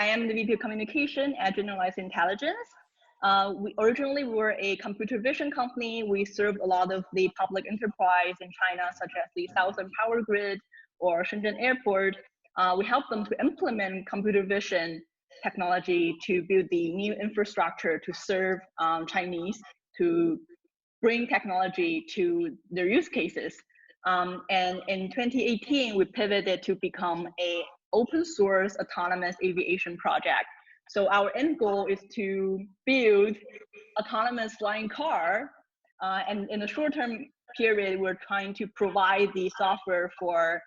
I am the VP of Communication at Generalized Intelligence. We originally were a computer vision company. We served a lot of the public enterprise in China, such as the Southern Power Grid or Shenzhen Airport. We helped them to implement computer vision technology to build the new infrastructure to serve Chinese, to bring technology to their use cases. And in 2018, we pivoted to become a open source autonomous aviation project. So our end goal is to build autonomous flying car. And in the short-term period, we're trying to provide the software for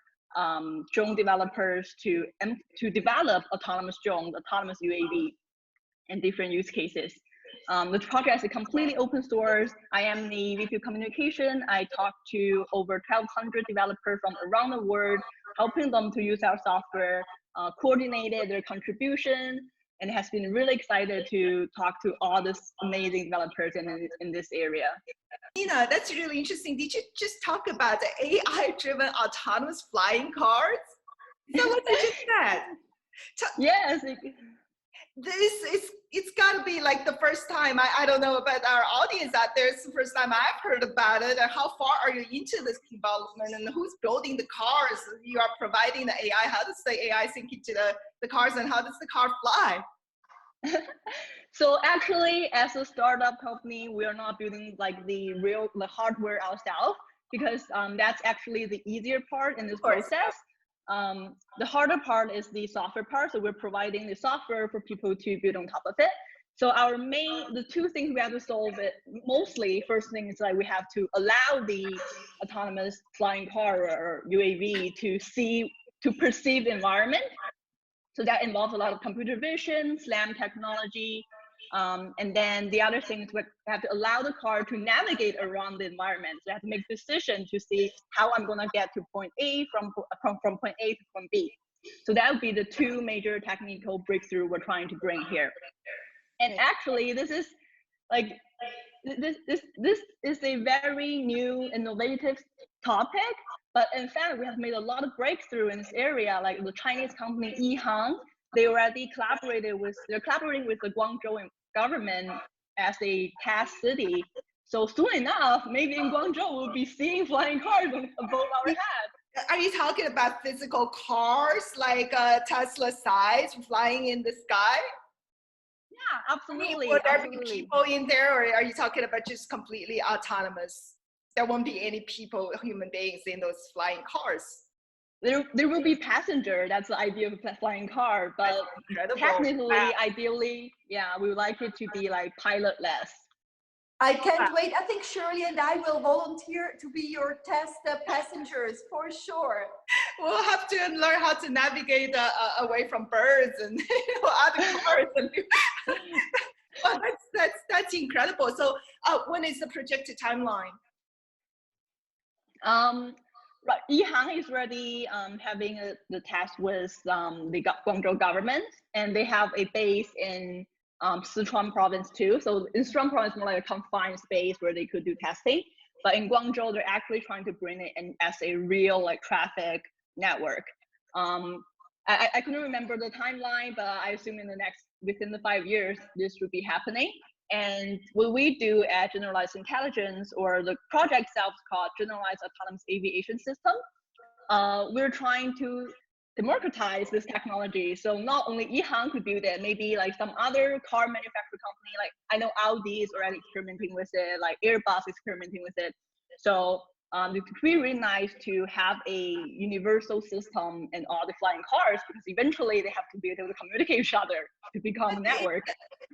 drone developers to develop autonomous drones, autonomous UAV, and different use cases. The project is completely open source. I am the VP of Communication. I talk to over 1,200 developers from around the world, helping them to use our software, coordinated their contribution, and has been really excited to talk to all these amazing developers in this area. Nina, that's really interesting. Did you just talk about the AI-driven autonomous flying cars? Is that what you just said? Yes. It's got to be like the first time. I don't know about our audience out there. It's the first time I've heard about it. And how far are you into this development, and who's building the cars? You are providing the AI. How does the AI sync into the cars, and how does the car fly? So actually, as a startup company, we are not building like the hardware ourselves, because that's actually the easier part in this process. The harder part is the software part. So we're providing the software for people to build on top of it. So the two things we have to solve it mostly, first thing is like we have to allow the autonomous flying car or UAV to perceive the environment. So that involves a lot of computer vision, SLAM technology. And then the other thing is we have to allow the car to navigate around the environment. So I have to make decisions to see how I'm going to get to point A from point A to point B. So that would be the two major technical breakthrough we're trying to bring here. And actually, this is a very new, innovative topic. But in fact, we have made a lot of breakthrough in this area. Like the Chinese company Yihang, they're collaborating with the Guangzhou government as a test city. So soon enough, maybe in Guangzhou, we'll be seeing flying cars above our head. Are you talking about physical cars, like Tesla size, flying in the sky? Yeah, absolutely. Would there be people in there, or are you talking about just completely autonomous? There won't be any people, human beings in those flying cars. There will be passenger. That's the idea of a flying car, but technically, ideally, yeah, we would like it to be like pilotless. I can't wait. I think Shirley and I will volunteer to be your test passengers for sure. We'll have to learn how to navigate away from birds and other cars. Well, that's incredible. So when is the projected timeline? Right, Yihang is already having the test with the Guangzhou government, and they have a base in Sichuan province too. So in Sichuan province, more like a confined space where they could do testing. But in Guangzhou, they're actually trying to bring it in as a real like traffic network. I couldn't remember the timeline, but I assume within the 5 years, this would be happening. And what we do at Generalized Intelligence, or the project itself is called Generalized Autonomous Aviation System, we're trying to democratize this technology. So not only Yihang could build it, maybe like some other car manufacturer company, like I know Audi is already experimenting with it, like Airbus is experimenting with it. So it would be really nice to have a universal system in all the flying cars, because eventually they have to be able to communicate with each other to become a network.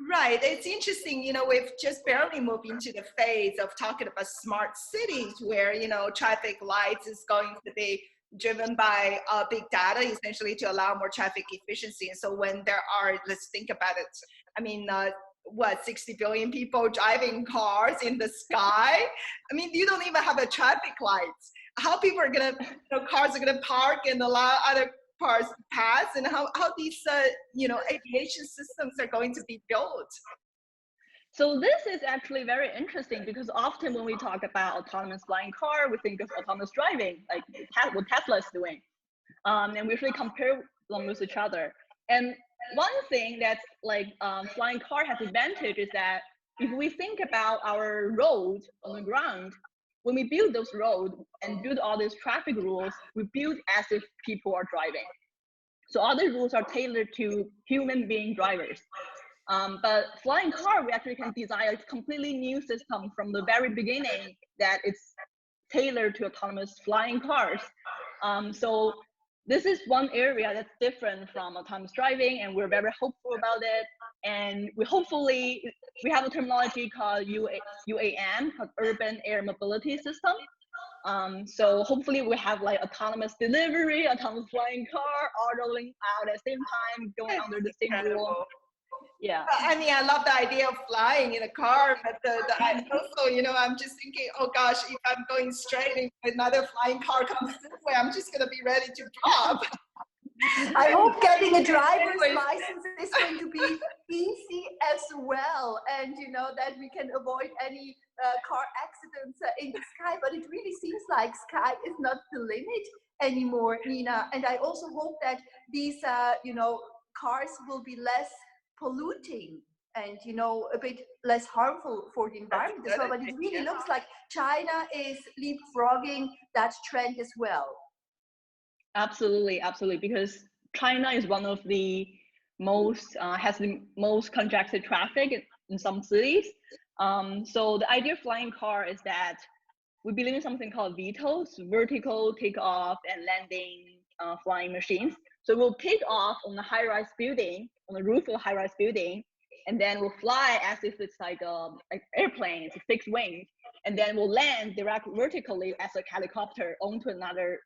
Right. It's interesting, we've just barely moved into the phase of talking about smart cities where, traffic lights is going to be driven by big data, essentially to allow more traffic efficiency. And so when there are, let's think about it, I mean, 60 billion people driving cars in the sky? I mean, you don't even have a traffic lights. How people are gonna, cars are gonna park and allow other cars to pass, and how these, aviation systems are going to be built? So this is actually very interesting, because often when we talk about autonomous flying car, we think of autonomous driving, like what Tesla is doing. And we usually compare them with each other. And one thing that's like flying car has advantage is that if we think about our road on the ground, when we build those roads and build all these traffic rules, we build as if people are driving. So all the rules are tailored to human being drivers. But flying car, we actually can design a completely new system from the very beginning that it's tailored to autonomous flying cars. So this is one area that's different from autonomous driving, and we're very hopeful about it. And we have a terminology called UAM, called Urban Air Mobility System. So hopefully we have like autonomous delivery, autonomous flying car, all rolling out at the same time, going under the same rule. Yeah. I mean, I love the idea of flying in a car, but I also, you know, I'm just thinking, oh gosh, if I'm going straight and another flying car comes this way, I'm just going to be ready to drop. I hope getting a driver's license is going to be easy as well, and you know that we can avoid any car accidents in the sky. But it really seems like sky is not the limit anymore, Nina. And I also hope that these, you know, cars will be less polluting and you know a bit less harmful for the environment as well. But it really looks like China is leapfrogging that trend as well. Absolutely, absolutely. Because China is one of the most has the most congested traffic in some cities. So the idea of flying car is that we believe in something called VTOLs, vertical takeoff and landing flying machines. So we'll take off on a high-rise building, on the roof of a high-rise building, and then we'll fly as if it's like an airplane, it's a fixed wing, and then we'll land directly vertically as a helicopter onto another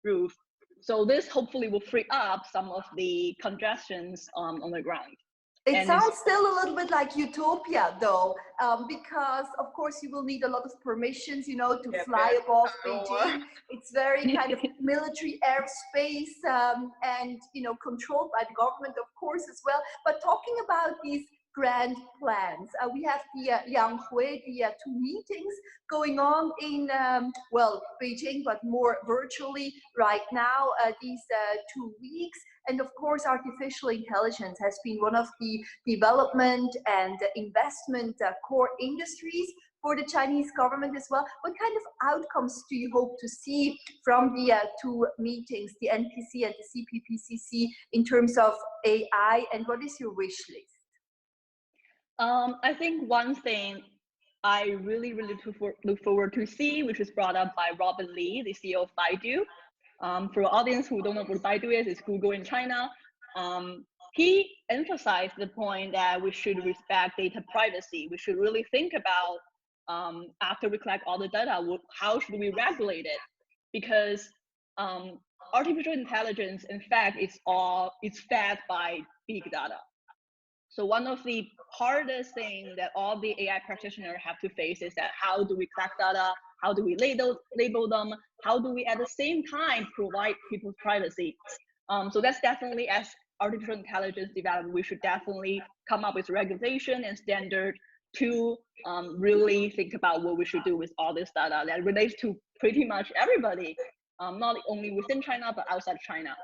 roof. So this hopefully will free up some of the congestions on the ground. It sounds still a little bit like utopia though, because of course you will need a lot of permissions, you know, to fly above Beijing. It's very kind of military airspace and, you know, controlled by the government, of course, as well. But talking about these grand plans, we have the Yanghui, the two meetings going on in, well, Beijing, but more virtually right now, these 2 weeks. And of course, artificial intelligence has been one of the development and investment core industries for the Chinese government as well. What kind of outcomes do you hope to see from the two meetings, the NPC and the CPPCC, in terms of AI, and what is your wish list? I think one thing I really look forward to see, which was brought up by Robin Li, the CEO of Baidu. For the audience who don't know what Baidu is, it's Google in China. He emphasized the point that we should respect data privacy. We should really think about, after we collect all the data, how should we regulate it? Because artificial intelligence, in fact, it's fed by big data. So one of the hardest things that all the AI practitioners have to face is that how do we collect data? How do we label them? How do we at the same time provide people's privacy? So that's definitely, as artificial intelligence develops, we should definitely come up with regulation and standard to really think about what we should do with all this data that relates to pretty much everybody, not only within China, but outside China.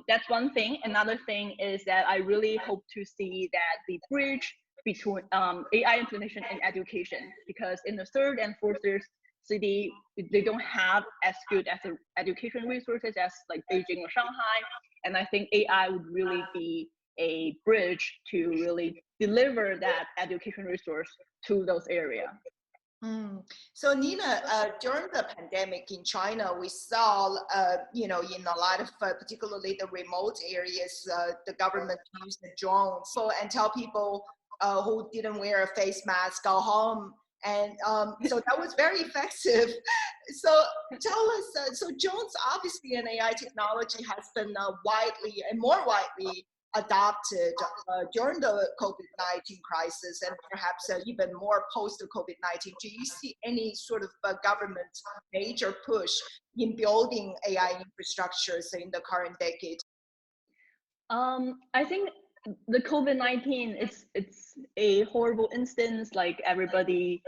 That's one thing. Another thing is that I really hope to see that the bridge between AI implementation and education, because in the third and fourth tier city, they don't have as good as education resources as like Beijing or Shanghai. And I think AI would really be a bridge to really deliver that education resource to those areas. So Nina, during the pandemic in China, we saw, you know, in a lot of, particularly the remote areas, the government used the drones and tell people who didn't wear a face mask, go home. And so that was very effective. So tell us, so drones, obviously an AI technology has been widely and more widely adopted during the COVID-19 crisis, and perhaps even more post the COVID-19. Do you see any sort of government major push in building AI infrastructures in the current decade? I think the COVID-19, it's a horrible instance, like everybody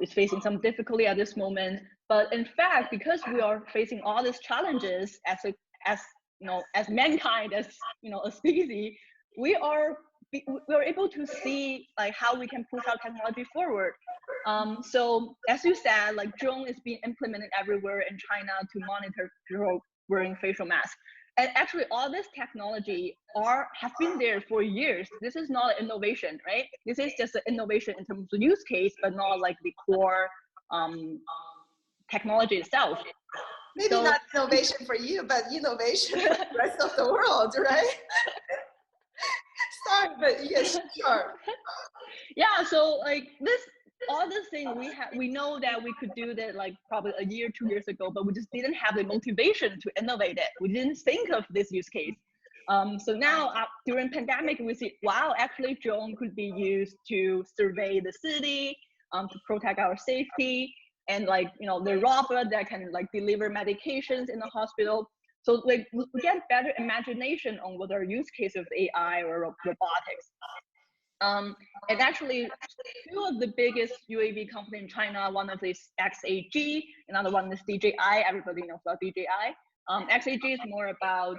is facing some difficulty at this moment. But in fact, because we are facing all these challenges as as mankind, as a species, we are able to see like how we can push our technology forward. So as you said, like drone is being implemented everywhere in China to monitor people wearing facial masks. And actually, all this technology have been there for years. This is not an innovation, right? This is just an innovation in terms of use case, but not like the core technology itself. Maybe So, not innovation for you, but innovation for the rest of the world, right? Sorry, but yes, sure. Yeah, so like all this thing we know that we could do that like probably a year, 2 years ago, but we just didn't have the motivation to innovate it. We didn't think of this use case. So now during pandemic, we see, wow, actually drone could be used to survey the city, to protect our safety, and like, the robot that can like deliver medications in the hospital. So like we get better imagination on what our use case of AI or robotics. And actually, two of the biggest UAV companies in China, one of is XAG, another one is DJI. Everybody knows about DJI. XAG is more about,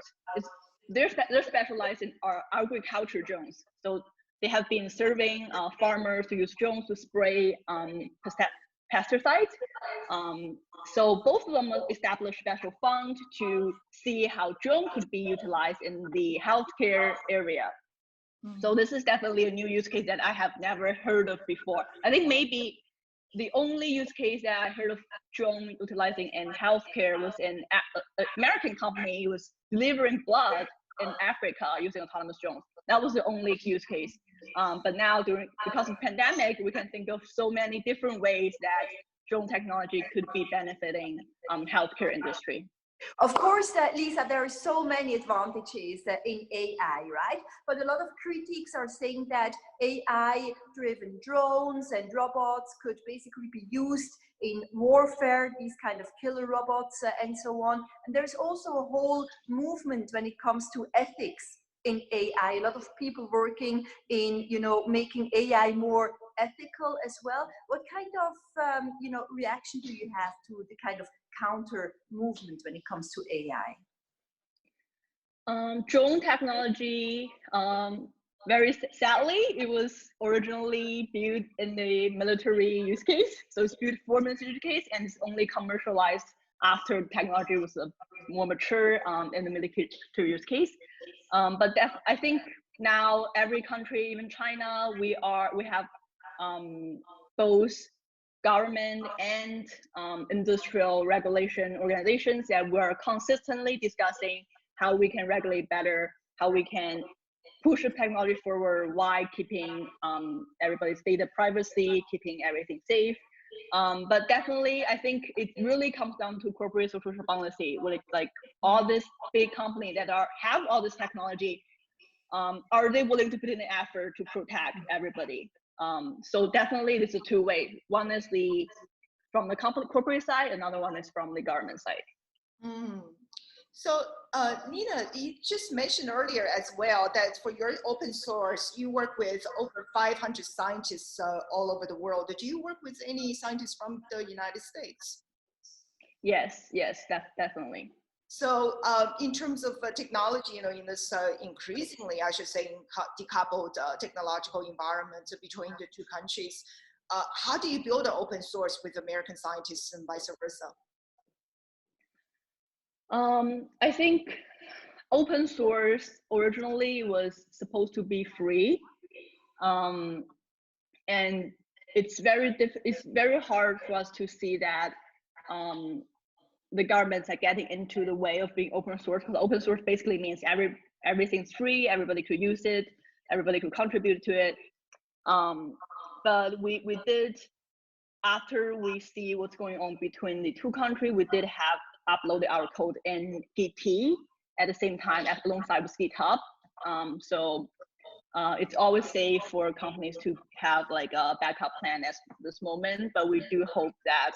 they're specialized in agriculture drones. So they have been serving farmers to use drones to spray pesticides. So both of them established special fund to see how drone could be utilized in the healthcare area. So this is definitely a new use case that I have never heard of before. I think maybe the only use case that I heard of drone utilizing in healthcare was in an American company was delivering blood in Africa using autonomous drones. That was the only use case. But now because of pandemic, we can think of so many different ways that drone technology could be benefiting healthcare industry. Of course, Lisa, there are so many advantages in AI, right? But a lot of critics are saying that AI-driven drones and robots could basically be used in warfare, these kind of killer robots and so on. And there's also a whole movement when it comes to ethics in AI. A lot of people working in, making AI more ethical as well. What kind of, reaction do you have to the kind of counter movement when it comes to AI? Drone technology, very sadly, it was originally built in the military use case. So it's built for military use case, and it's only commercialized after technology was more mature in the military use case. But I think now every country, even China, we have both government and industrial regulation organizations that we're consistently discussing how we can regulate better, how we can push the technology forward while keeping everybody's data privacy, keeping everything safe. But definitely, I think it really comes down to corporate social policy. Like all these big companies that have all this technology, are they willing to put in the effort to protect everybody? So definitely, it's a two-way. One is from the corporate side, another one is from the government side. So Nina, you just mentioned earlier as well that for your open source, you work with over 500 scientists all over the world. Do you work with any scientists from the United States? Yes, definitely. So in terms of technology, in this increasingly, I should say, decoupled technological environment between the two countries, how do you build an open source with American scientists and vice versa? I think open source originally was supposed to be free, and it's very hard for us to see that the governments are getting into the way of being open source, because open source basically means everything's free, everybody could use it, everybody could contribute to it. But we did, after we see what's going on between the two countries, we did have uploaded our code in Git at the same time alongside with GitHub. So it's always safe for companies to have like a backup plan at this moment, but we do hope that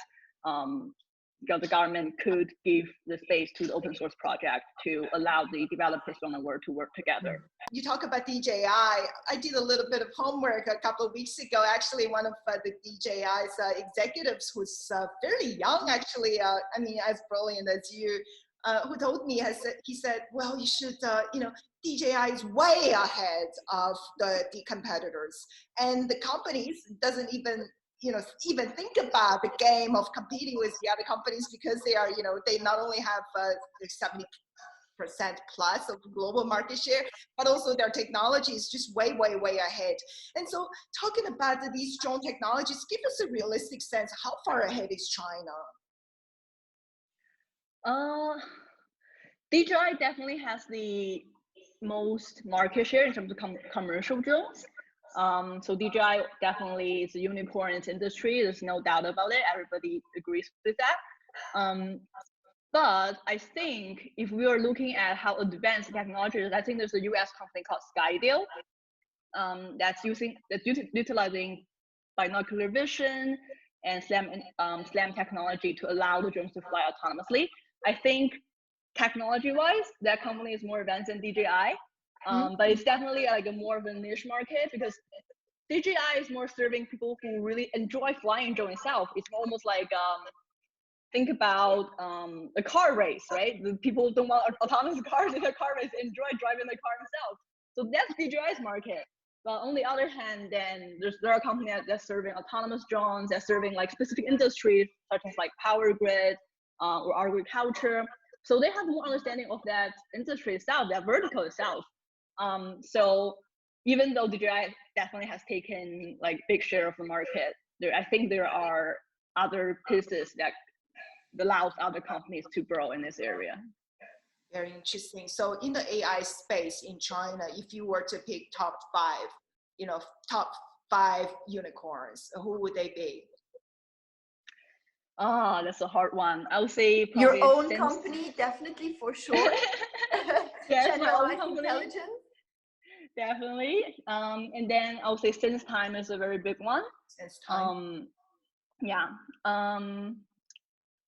the government could give the space to the open source project to allow the developers on the world to work together. You talk about DJI. I did a little bit of homework a couple of weeks ago. Actually, one of the DJI's executives who's fairly young, actually, I mean, as brilliant as you, who told me, he said, well, you should, DJI is way ahead of the competitors, and the companies doesn't even even think about the game of competing with the other companies, because they are, they not only have 70% plus of global market share, but also their technology is just way, way, way ahead. And so talking about these drone technologies, give us a realistic sense, how far ahead is China? DJI definitely has the most market share in terms of commercial drones. So DJI definitely is a unicorn in its industry. There's no doubt about it. Everybody agrees with that. But I think if we are looking at how advanced technology is, I think there's a US company called Skydio that's utilizing binocular vision and SLAM technology to allow the drones to fly autonomously. I think technology-wise, that company is more advanced than DJI, but it's definitely like a more of a niche market, because DJI is more serving people who really enjoy flying drone itself. It's almost like think about a car race, right? The people don't want autonomous cars in their car race, enjoy driving the car themselves. So that's DJI's market. But on the other hand, then there are companies that's serving autonomous drones, that's serving like specific industries such as like power grid or agriculture. So they have more understanding of that industry itself, that vertical itself. So even though DJI definitely has taken like big share of the market, I think there are other pieces that allows other companies to grow in this area. Very interesting. So in the AI space in China, if you were to pick top five unicorns, who would they be? That's a hard one. I would say your own company, definitely, for sure. Yes, my own Generalized Intelligence. Definitely. And then I would say Since Time is a very big one. Since Time. Yeah.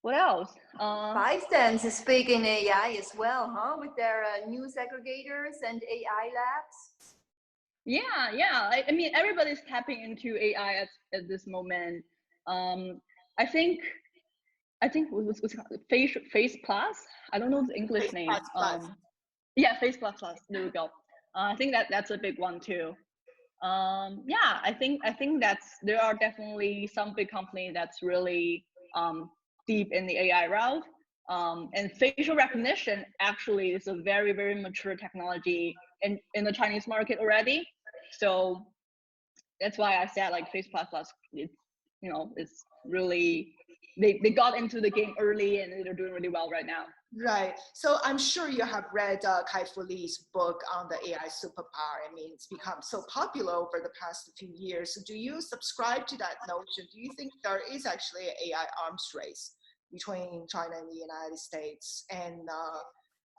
What else? ByteDance is big in AI as well, huh? With their news aggregators and AI labs. Yeah. I mean, everybody's tapping into AI at this moment. I think what's it called? Face Plus. I don't know the English name. Yeah, Face Plus. There we go. I think that's a big one too. Yeah, I think there are definitely some big company that's really deep in the AI route. And facial recognition actually is a very, very mature technology in the Chinese market already. So that's why I said like Face Plus, it's really, they got into the game early and they're doing really well right now. Right. So I'm sure you have read Kai-Fu Lee's book on the AI superpower. I mean, it's become so popular over the past few years. So do you subscribe to that notion? Do you think there is actually an AI arms race between China and the United States? And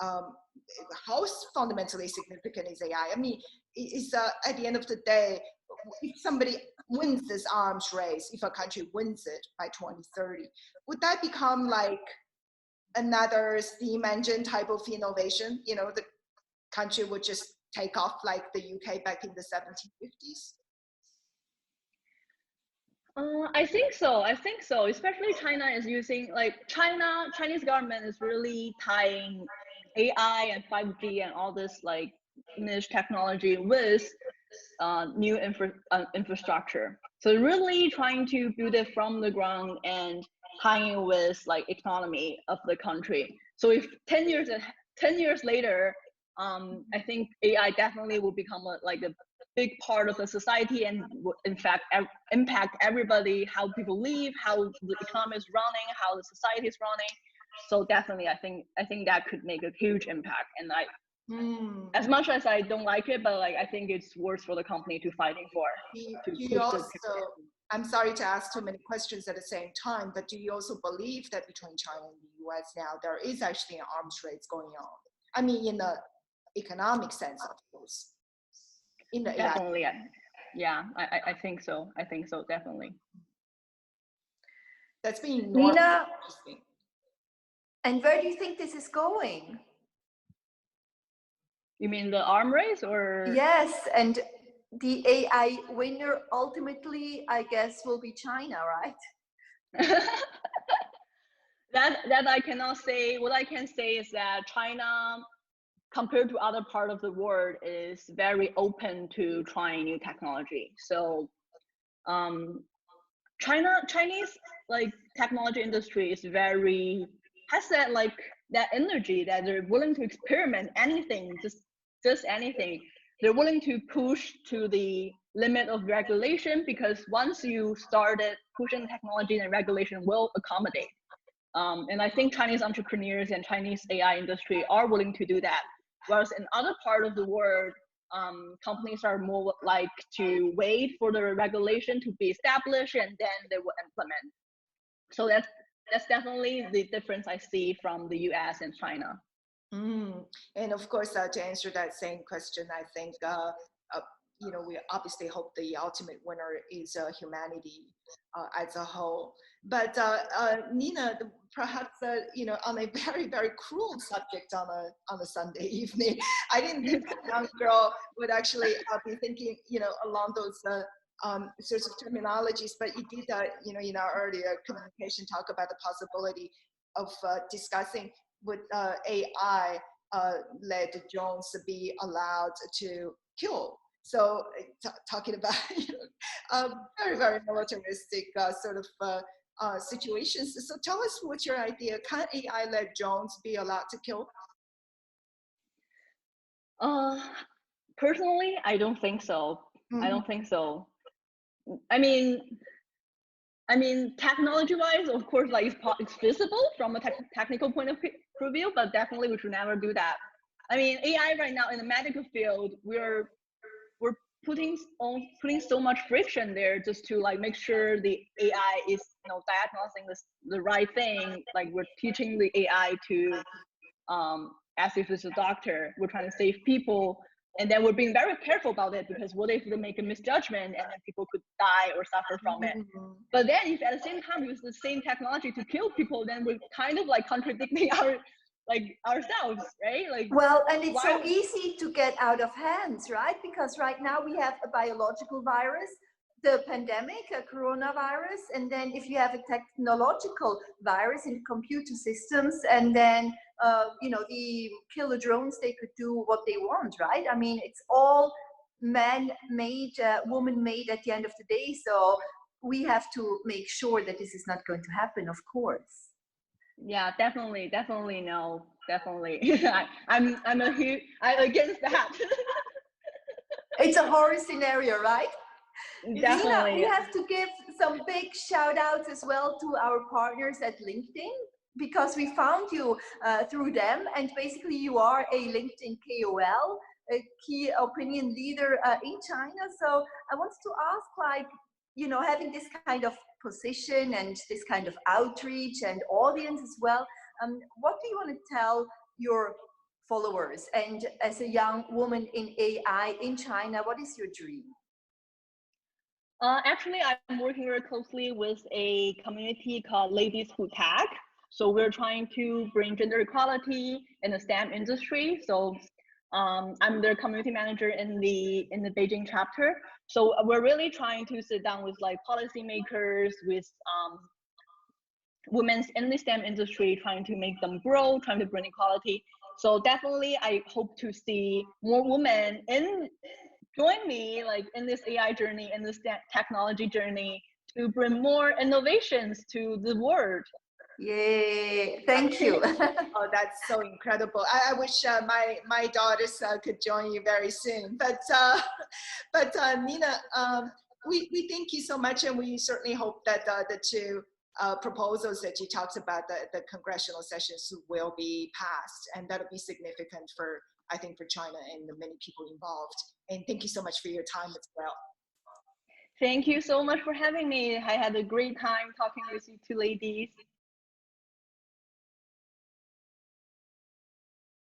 how fundamentally significant is AI? I mean, is at the end of the day, if somebody wins this arms race, if a country wins it by 2030, would that become like another steam engine type of innovation? The country would just take off like the UK back in the 1750s? I think so. Especially China is using, like, Chinese government is really tying AI and 5G and all this like niche technology with new infrastructure. So really trying to build it from the ground and tying with like economy of the country. So if 10 years later, I think AI definitely will become a big part of the society and will in fact impact everybody, how people live, how the economy is running, how the society is running. So definitely, I think that could make a huge impact. And as much as I don't like it, but like I think it's worth for the company to fighting for. I'm sorry to ask too many questions at the same time, but do you also believe that between China and the US now, there is actually an arms race going on? I mean, in the economic sense, of course. In the definitely, AI. Yeah, I think so. Definitely. That's been Nina, interesting. And where do you think this is going? You mean the arm race, or? Yes, and the AI winner ultimately, I guess, will be China, right? that I cannot say. What I can say is that China, compared to other part of the world, is very open to trying new technology. So Chinese like technology industry is very, has that like that energy that they're willing to experiment anything, just anything. They're willing to push to the limit of regulation, because once you started pushing technology, then regulation will accommodate. And I think Chinese entrepreneurs and Chinese AI industry are willing to do that. Whereas in other part of the world, companies are more like to wait for the regulation to be established and then they will implement. So that's definitely the difference I see from the US and China. And of course, to answer that same question, I think you know, we obviously hope the ultimate winner is humanity as a whole. But Nina, perhaps you know, on a very, very cruel subject on a Sunday evening, I didn't think a young girl would actually be thinking, you know, along those sorts of terminologies. But you did, you know, in our earlier communication, talk about the possibility of discussing would AI led drones be allowed to kill. So talking about, you know, very, very militaristic sort of situations. So tell us what's your idea. Can AI-led drones be allowed to kill? Personally, I don't think so. I don't think so. I mean, technology-wise, of course, like it's feasible from a technical point of view, but definitely we should never do that. I mean, AI right now in the medical field, we're putting so much friction there just to like make sure the AI is, you know, diagnosing the right thing. Like we're teaching the AI to as if it's a doctor. We're trying to save people, and then we're being very careful about it, because what if they make a misjudgment and then people could die or suffer from it? But then if at the same time we use the same technology to kill people, then we're kind of like contradicting ourselves, right? Like, well, and it's so easy to get out of hands, right? Because right now we have a biological virus, the pandemic, a coronavirus, and then if you have a technological virus in computer systems, and then you know, the killer drones, they could do what they want, right? I mean, it's all man-made, woman-made at the end of the day. So we have to make sure that this is not going to happen, of course. Yeah, definitely no, definitely. I'm against that. It's a horror scenario, right? Definitely. Nina, we have to give some big shout outs as well to our partners at LinkedIn, because we found you through them, and basically you are a LinkedIn KOL, a key opinion leader in China. So I want to ask, like, you know, having this kind of position and this kind of outreach and audience as well, what do you want to tell your followers? And as a young woman in AI in China, what is your dream? Actually, I'm working very closely with a community called Ladies Who Tag. So we're trying to bring gender equality in the STEM industry. So I'm their community manager in the Beijing chapter. So we're really trying to sit down with like policymakers, with women in the STEM industry, trying to make them grow, trying to bring equality. So definitely, I hope to see more women join me like in this AI journey, in this technology journey, to bring more innovations to the world. Yay, thank you. Oh, that's so incredible. I wish my daughters could join you very soon. But Nina, we thank you so much, and we certainly hope that the two proposals that you talked about, the congressional sessions, will be passed, and that'll be significant for, I think, for China and the many people involved. And thank you so much for your time as well. Thank you so much for having me. I had a great time talking with you two ladies.